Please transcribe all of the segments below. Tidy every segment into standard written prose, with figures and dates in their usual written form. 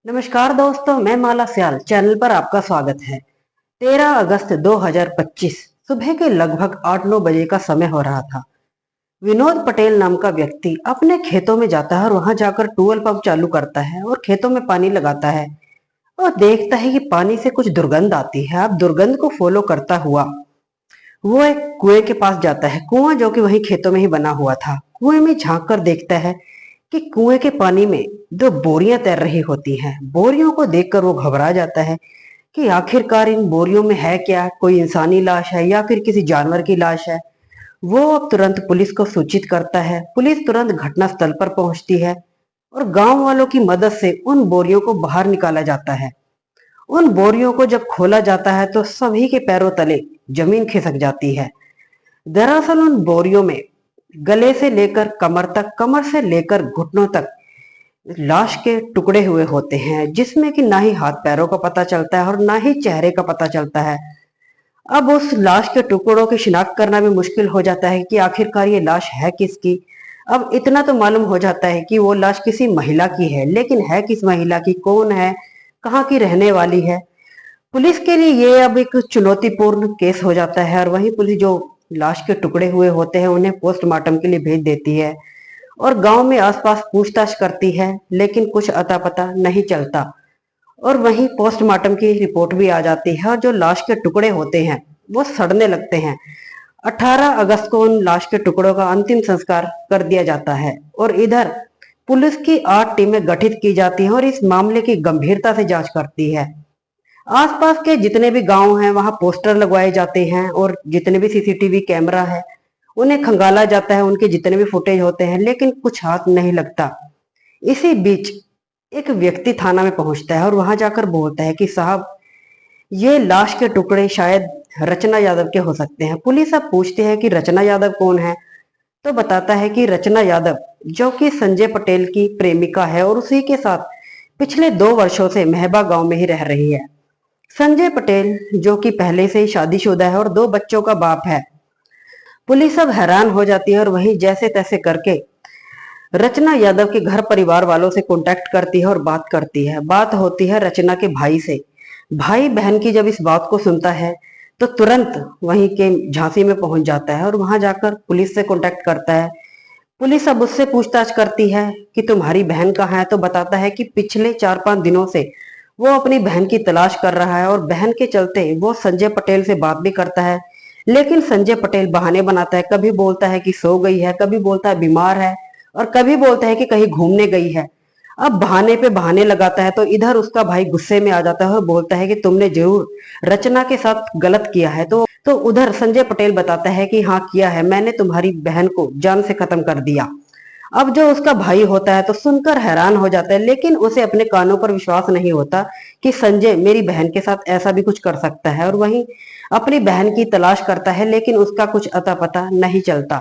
नमस्कार दोस्तों, मैं माला स्याल चैनल पर आपका स्वागत है। 13 अगस्त 2025 सुबह के लगभग 8-9 बजे का समय हो रहा था। विनोद पटेल नाम का व्यक्ति अपने खेतों में जाता है और वहां जाकर ट्यूबवेल पंप चालू करता है और खेतों में पानी लगाता है और देखता है कि पानी से कुछ दुर्गंध आती है। अब दुर्गंध को फॉलो करता हुआ वो एक कुएं के पास जाता है, कुआं जो कि वहीं खेतों में ही बना हुआ था। कुएं में झांक कर देखता है कि कुएं के पानी में दो बोरियां तैर रही होती हैं। बोरियों को देखकर वो घबरा जाता है कि आखिरकार इन बोरियों में है क्या, कोई इंसानी लाश है या फिर किसी जानवर की लाश है। वो अब तुरंत पुलिस को सूचित करता है। पुलिस तुरंत घटनास्थल पर पहुंचती है और गांव वालों की मदद से उन बोरियों को बाहर निकाला जाता है। उन बोरियों को जब खोला जाता है तो सभी के पैरों तले जमीन खिसक जाती है। दरअसल उन बोरियों में गले से लेकर कमर तक, कमर से लेकर घुटनों तक लाश के टुकड़े हुए होते हैं, जिसमें कि ना ही हाथ पैरों का पता चलता है और ना ही चेहरे का पता चलता है। अब उस लाश के टुकड़ों की शिनाख्त करना भी मुश्किल हो जाता है कि आखिरकार ये लाश है किसकी। अब इतना तो मालूम हो जाता है कि वो लाश किसी महिला की है, लेकिन है किस महिला की, कौन है, कहाँ की रहने वाली है, पुलिस के लिए ये अब एक चुनौतीपूर्ण केस हो जाता है। और वहीं पुलिस जो लाश के टुकड़े हुए होते हैं उन्हें पोस्टमार्टम के लिए भेज देती है और गांव में आसपास पूछताछ करती है, लेकिन कुछ अता पता नहीं चलता। और वहीं पोस्टमार्टम की रिपोर्ट भी आ जाती है और जो लाश के टुकड़े होते हैं वो सड़ने लगते हैं। 18 अगस्त को उन लाश के टुकड़ों का अंतिम संस्कार कर दिया जाता है और इधर पुलिस की 8 टीमें गठित की जाती हैं और इस मामले की गंभीरता से जांच करती है। आसपास के जितने भी गांव हैं वहां पोस्टर लगवाए जाते हैं और जितने भी सीसीटीवी कैमरा है उन्हें खंगाला जाता है, उनके जितने भी फुटेज होते हैं, लेकिन कुछ हाथ नहीं लगता। इसी बीच एक व्यक्ति थाना में पहुंचता है और वहां जाकर बोलता है कि साहब, ये लाश के टुकड़े शायद रचना यादव के हो सकते हैं। पुलिस अब पूछती है कि रचना यादव कौन है, तो बताता है कि रचना यादव जो कि संजय पटेल की प्रेमिका है और उसी के साथ पिछले 2 वर्षों से महबा गांव में ही रह रही है। संजय पटेल जो कि पहले से ही शादीशुदा है और 2 बच्चों का बाप है। पुलिस अब हैरान हो जाती है और वहीं जैसे तैसे करके रचना यादव के घर परिवार वालों से कांटेक्ट करती है और बात करती है। बात होती है रचना के भाई से। भाई बहन की जब इस बात को सुनता है तो तुरंत वहीं के झांसी में पहुंच जाता है और वहां जाकर पुलिस से कांटेक्ट करता है। पुलिस अब उससे पूछताछ करती है कि तुम्हारी बहन कहाँ है, तो बताता है कि पिछले 4-5 दिनों से वो अपनी बहन की तलाश कर रहा है और बहन के चलते वो संजय पटेल से बात भी करता है, लेकिन संजय पटेल बहाने बनाता है। कभी बोलता है कि सो गई है, कभी बोलता है बीमार है और कभी बोलता है कि कहीं घूमने गई है। अब बहाने पे बहाने लगाता है तो इधर उसका भाई गुस्से में आ जाता है और बोलता है कि तुमने जरूर रचना के साथ गलत किया है। तो उधर संजय पटेल बताता है कि हाँ किया है, मैंने तुम्हारी बहन को जान से खत्म कर दिया। अब जो उसका भाई होता है तो सुनकर हैरान हो जाता है, लेकिन उसे अपने कानों पर विश्वास नहीं होता कि संजय मेरी बहन के साथ ऐसा भी कुछ कर सकता है। और वहीं अपनी बहन की तलाश करता है, लेकिन उसका कुछ अता पता नहीं चलता।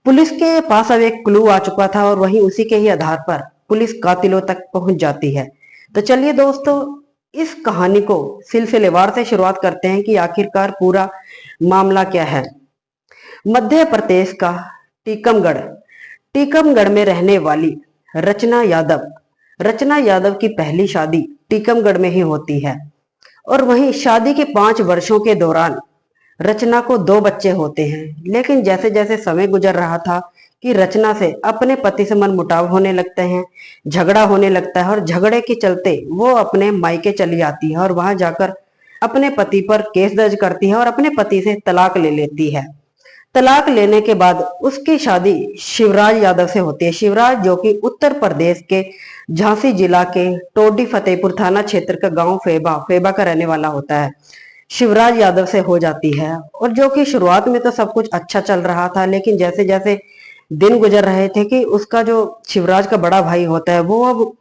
पुलिस के पास अब एक क्लू आ चुका था और वहीं उसी के ही आधार पर पुलिस कातिलों तक पहुंच जाती है। तो चलिए दोस्तों, इस कहानी को सिलसिलेवार से शुरुआत करते हैं कि आखिरकार पूरा मामला क्या है। मध्य प्रदेश का टीकमगढ़ टीकमगढ़ में रहने वाली रचना यादव रचना यादव की पहली शादी टीकमगढ़ में ही होती है और वहीं शादी के 5 वर्षों के दौरान रचना को 2 बच्चे होते हैं। लेकिन जैसे जैसे समय गुजर रहा था कि रचना से अपने पति से मनमुटाव होने लगते हैं, झगड़ा होने लगता है और झगड़े के चलते वो अपने मायके चली जाती है और वहां जाकर अपने पति पर केस दर्ज करती है और अपने पति से तलाक ले लेती है। तलाक लेने के बाद उसकी शादी शिवराज यादव से होती है। शिवराज जो कि उत्तर प्रदेश के झांसी जिला के टोडी फतेहपुर थाना क्षेत्र का गांव फेबा फेबा का रहने वाला होता है। शिवराज यादव से हो जाती है और जो कि शुरुआत में तो सब कुछ अच्छा चल रहा था, लेकिन जैसे जैसे दिन गुजर रहे थे कि उसका जो शिवराज का बड़ा भाई होता है वो अब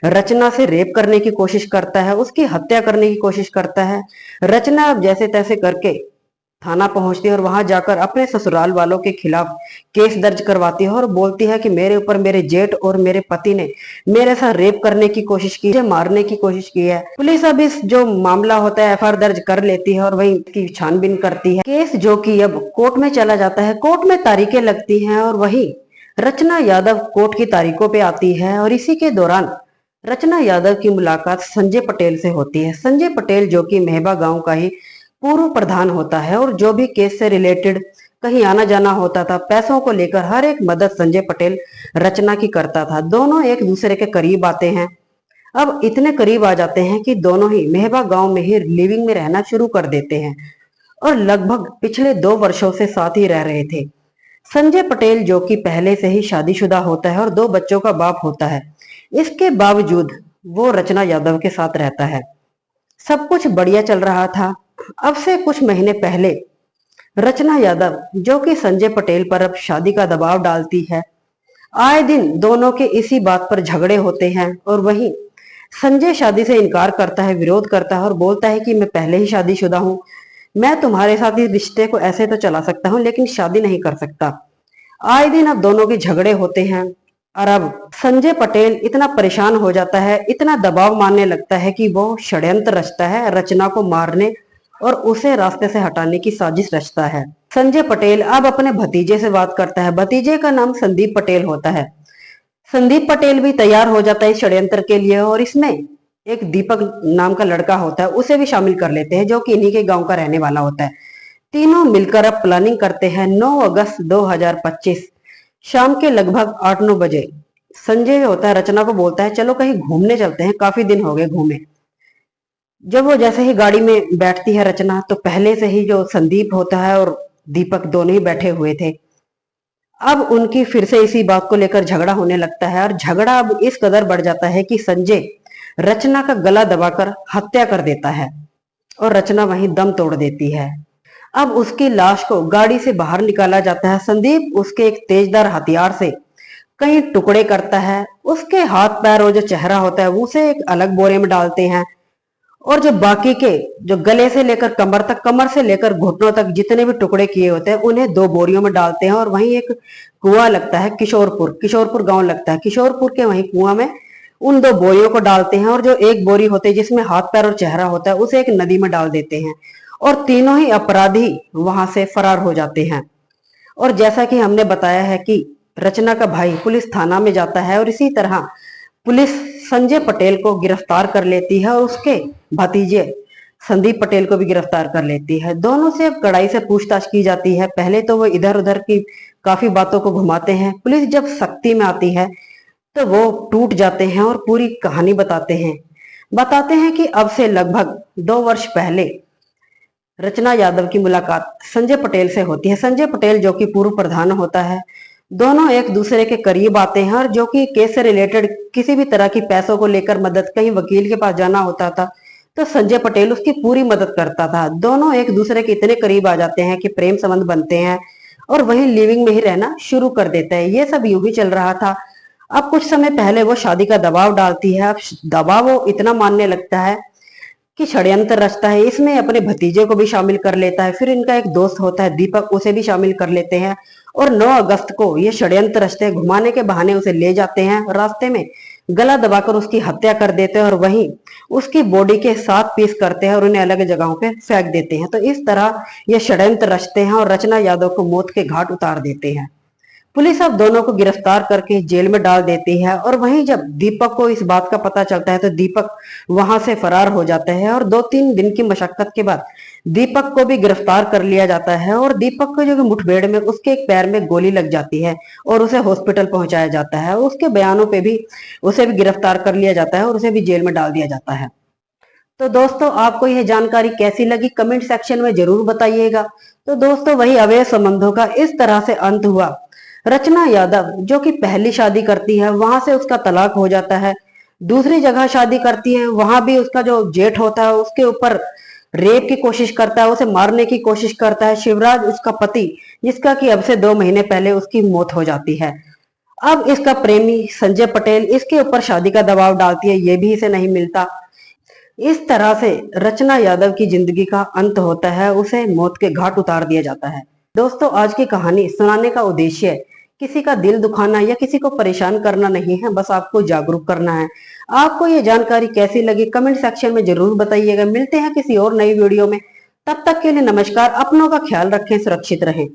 रचना से रेप करने की कोशिश करता है, उसकी हत्या करने की कोशिश करता है। रचना अब जैसे तैसे करके थाना पहुंचती है और वहां जाकर अपने ससुराल वालों के खिलाफ केस दर्ज करवाती है और बोलती है कि मेरे ऊपर मेरे जेठ और मेरे पति ने मेरे साथ रेप करने की कोशिश की है, मारने की कोशिश की है। पुलिस अब इस जो मामला होता है एफआईआर दर्ज कर लेती है और वही इसकी छानबीन करती है। केस जो कि अब कोर्ट में चला जाता है, कोर्ट में तारीखें लगती हैं और वही रचना यादव कोर्ट की तारीखों पे आती है और इसी के दौरान रचना यादव की मुलाकात संजय पटेल से होती है। संजय पटेल जो कि मेहबा गांव का ही पूर्व प्रधान होता है और जो भी केस से रिलेटेड कहीं आना जाना होता था, पैसों को लेकर हर एक मदद संजय पटेल रचना की करता था। दोनों एक दूसरे के करीब आते हैं। अब इतने करीब आ जाते हैं कि दोनों ही मेहबा गांव में ही लिविंग में रहना शुरू कर देते हैं और लगभग पिछले 2 वर्षों से साथ ही रह रहे थे। संजय पटेल जो कि पहले से ही शादीशुदा होता है और 2 बच्चों का बाप होता है, इसके बावजूद वो रचना यादव के साथ रहता है। सब कुछ बढ़िया चल रहा था। अब से कुछ महीने पहले रचना यादव जो कि संजय पटेल पर अब शादी का दबाव डालती है। आए दिन दोनों के इसी बात पर झगड़े होते हैं और वहीं संजय शादी से इनकार करता है, विरोध करता है और बोलता है कि मैं पहले ही शादीशुदा हूं, मैं तुम्हारे साथ इस रिश्ते को ऐसे तो चला सकता हूं लेकिन शादी नहीं कर सकता। आए दिन अब दोनों के झगड़े होते हैं और अब संजय पटेल इतना परेशान हो जाता है, इतना दबाव मानने लगता है कि वो षड्यंत्र रचता है, रचना को मारने और उसे रास्ते से हटाने की साजिश रचता है। संजय पटेल अब अपने भतीजे से बात करता है। भतीजे का नाम संदीप पटेल होता है। संदीप पटेल भी तैयार हो जाता है इस षड्यंत्र के लिए और इसमें एक दीपक नाम का लड़का होता है, उसे भी शामिल कर लेते हैं जो कि इन्हीं के गांव का रहने वाला होता है। तीनों मिलकर अब प्लानिंग करते हैं। 9 अगस्त 2025 शाम के लगभग 8-9 बजे संजय होता है रचना को बोलता है चलो कहीं घूमने चलते हैं, काफी दिन हो गए घूमे। जब वो जैसे ही गाड़ी में बैठती है रचना, तो पहले से ही जो संदीप होता है और दीपक दोनों ही बैठे हुए थे। अब उनकी फिर से इसी बात को लेकर झगड़ा होने लगता है और झगड़ा अब इस कदर बढ़ जाता है कि संजय रचना का गला दबाकर हत्या कर देता है और रचना वहीं दम तोड़ देती है। अब उसकी लाश को गाड़ी से बाहर निकाला जाता है। संदीप उसके एक तेजदार हथियार से कई टुकड़े करता है। उसके हाथ पैर और जो चेहरा होता है उसे एक अलग बोरे में डालते हैं और जो बाकी के जो गले से लेकर कमर तक, कमर से लेकर घुटनों तक जितने भी टुकड़े किए होते हैं उन्हें 2 बोरियों में डालते हैं और वहीं एक कुआं लगता है, किशोरपुर गांव लगता है, किशोरपुर के वहीं कुआं में उन 2 बोरियों को डालते हैं और जो एक बोरी होती है जिसमें हाथ पैर और चेहरा होता है उसे एक नदी में डाल देते हैं और तीनों ही अपराधी वहां से फरार हो जाते हैं। और जैसा कि हमने बताया है कि रचना का भाई पुलिस थाना में जाता है और इसी तरह पुलिस संजय पटेल को गिरफ्तार कर लेती है और उसके भतीजे संदीप पटेल को भी गिरफ्तार कर लेती है। दोनों से अब कड़ाई से पूछताछ की जाती है। पहले तो वो इधर उधर की काफी बातों को घुमाते हैं। पुलिस जब सख्ती में आती है तो वो टूट जाते हैं और पूरी कहानी बताते हैं कि अब से लगभग 2 वर्ष पहले रचना यादव की मुलाकात संजय पटेल से होती है। संजय पटेल जो कि पूर्व प्रधान होता है, दोनों एक दूसरे के करीब आते हैं और जो कि केस से रिलेटेड किसी भी तरह की पैसों को लेकर मदद, कहीं वकील के पास जाना होता था तो संजय पटेल उसकी पूरी मदद करता था। दोनों एक दूसरे के इतने करीब आ जाते हैं कि प्रेम संबंध बनते हैं और वहीं लिविंग में ही रहना शुरू कर देते हैं। ये सब यूं ही चल रहा था। अब कुछ समय पहले वो शादी का दबाव डालती है। अब दबाव वो इतना मानने लगता है कि षड्यंत्र रचता है। इसमें अपने भतीजे को भी शामिल कर लेता है। फिर इनका एक दोस्त होता है दीपक, उसे भी शामिल कर लेते हैं और 9 अगस्त को ये षड्यंत्र रचते हैं। घुमाने के बहाने उसे ले जाते हैं, रास्ते में गला दबाकर उसकी हत्या कर देते हैं और वहीं उसकी बॉडी के 7 पीस करते हैं और उन्हें अलग जगहों पे फेंक देते हैं। तो इस तरह ये षड्यंत्र रचते हैं और रचना यादव को मौत के घाट उतार देते हैं। पुलिस अब दोनों को गिरफ्तार करके जेल में डाल देती है और वहीं जब दीपक को इस बात का पता चलता है तो दीपक वहां से फरार हो जाता है और 2-3 दिन की मशक्कत के बाद दीपक को भी गिरफ्तार कर लिया जाता है और दीपक को जो कि मुठभेड़ में उसके एक पैर में गोली लग जाती है और उसे हॉस्पिटल पहुंचाया जाता है। उसके बयानों पे भी उसे भी गिरफ्तार कर लिया जाता है और उसे भी जेल में डाल दिया जाता है। तो दोस्तों, आपको यह जानकारी कैसी लगी कमेंट सेक्शन में जरूर बताइएगा। तो दोस्तों, वही अवैध संबंधों का इस तरह से अंत हुआ। रचना यादव जो कि पहली शादी करती है, वहां से उसका तलाक हो जाता है। दूसरी जगह शादी करती है, वहां भी उसका जो जेठ होता है उसके ऊपर रेप की कोशिश करता है, उसे मारने की कोशिश करता है। शिवराज उसका पति, जिसका कि अब से 2 महीने पहले उसकी मौत हो जाती है। अब इसका प्रेमी संजय पटेल इसके ऊपर शादी का दबाव डालती है, ये भी इसे नहीं मिलता। इस तरह से रचना यादव की जिंदगी का अंत होता है, उसे मौत के घाट उतार दिया जाता है। दोस्तों, आज की कहानी सुनाने का उद्देश्य किसी का दिल दुखाना या किसी को परेशान करना नहीं है, बस आपको जागरूक करना है। आपको ये जानकारी कैसी लगी कमेंट सेक्शन में जरूर बताइएगा। मिलते हैं किसी और नई वीडियो में, तब तक के लिए नमस्कार। अपनों का ख्याल रखें, सुरक्षित रहें।